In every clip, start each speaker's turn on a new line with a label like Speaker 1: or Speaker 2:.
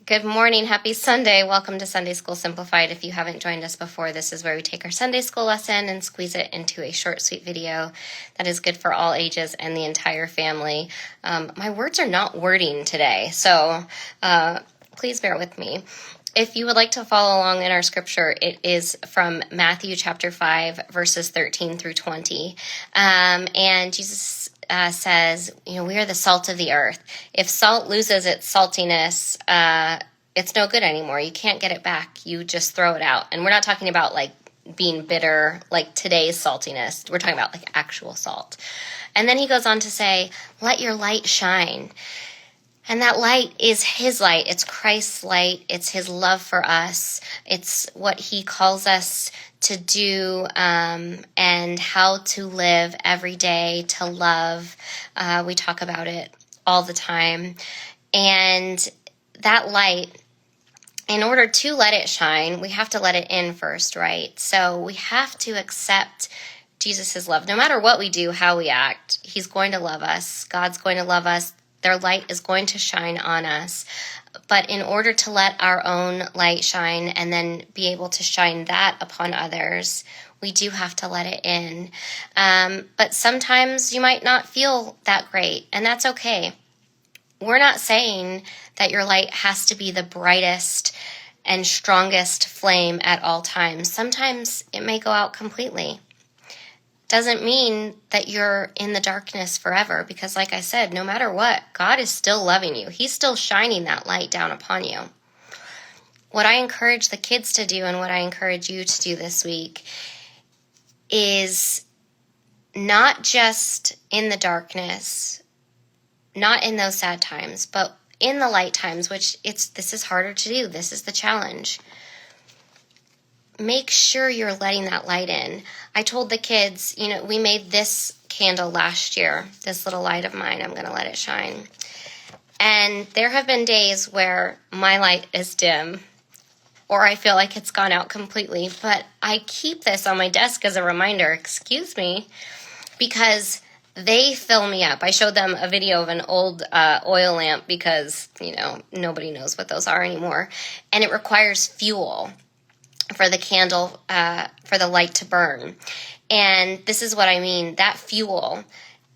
Speaker 1: Good morning. Happy Sunday. Welcome to Sunday School Simplified. If you haven't joined us before, this is where we take our Sunday school lesson and squeeze it into a short, sweet video that is good for all ages and the entire family. My words are not wording today, so please bear with me. If you would like to follow along in our scripture, it is from Matthew chapter 5, verses 13 through 20. And Jesus says, we are the salt of the earth. If salt loses its saltiness, it's no good anymore. You can't get it back. You just throw it out. And we're not talking about like being bitter, like today's saltiness. We're talking about like actual salt. And then he goes on to say, let your light shine. And that light is his light. It's Christ's light. It's his love for us. It's what he calls us to do and how to live every day, to love. We talk about it all the time. And that light, in order to let it shine, we have to let it in first, right? So we have to accept Jesus' love. No matter what we do, how we act, he's going to love us. God's going to love us. Their light is going to shine on us. But in order to let our own light shine and then be able to shine that upon others, we do have to let it in. But sometimes you might not feel that great, and that's okay. We're not saying that your light has to be the brightest and strongest flame at all times. Sometimes it may go out completely. Doesn't mean that you're in the darkness forever, because like I said, no matter what, God is still loving you. He's still shining that light down upon you. What I encourage the kids to do and what I encourage you to do this week is not just in the darkness, not in those sad times, but in the light times, which this is harder to do. This is the challenge. Make sure you're letting that light in. I told the kids, we made this candle last year, this little light of mine. I'm going to let it shine. And there have been days where my light is dim or I feel like it's gone out completely. But I keep this on my desk as a reminder, excuse me, because they fill me up. I showed them a video of an old oil lamp because, nobody knows what those are anymore. And it requires fuel for the candle, for the light to burn. And this is what I mean, that fuel,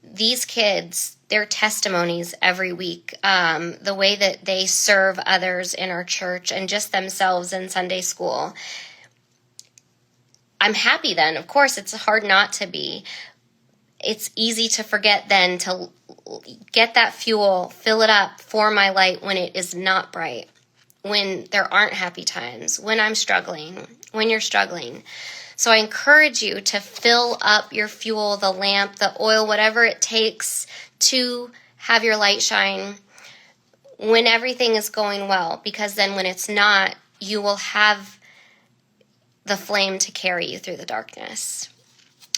Speaker 1: these kids, their testimonies every week, the way that they serve others in our church and just themselves in Sunday school. I'm happy then. Of course, it's hard not to be. It's easy to forget then to get that fuel, fill it up for my light when it is not bright, when there aren't happy times, when I'm struggling, when you're struggling. So I encourage you to fill up your fuel, the lamp, the oil, whatever it takes to have your light shine when everything is going well, because then when it's not, you will have the flame to carry you through the darkness.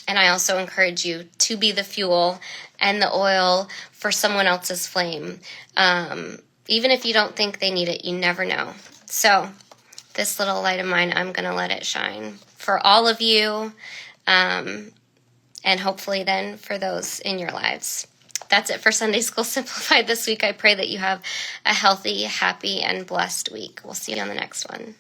Speaker 1: And I also encourage you to be the fuel and the oil for someone else's flame. Even if you don't think they need it, you never know. So this little light of mine, I'm going to let it shine for all of you, and hopefully then for those in your lives. That's it for Sunday School Simplified this week. I pray that you have a healthy, happy, and blessed week. We'll see you on the next one.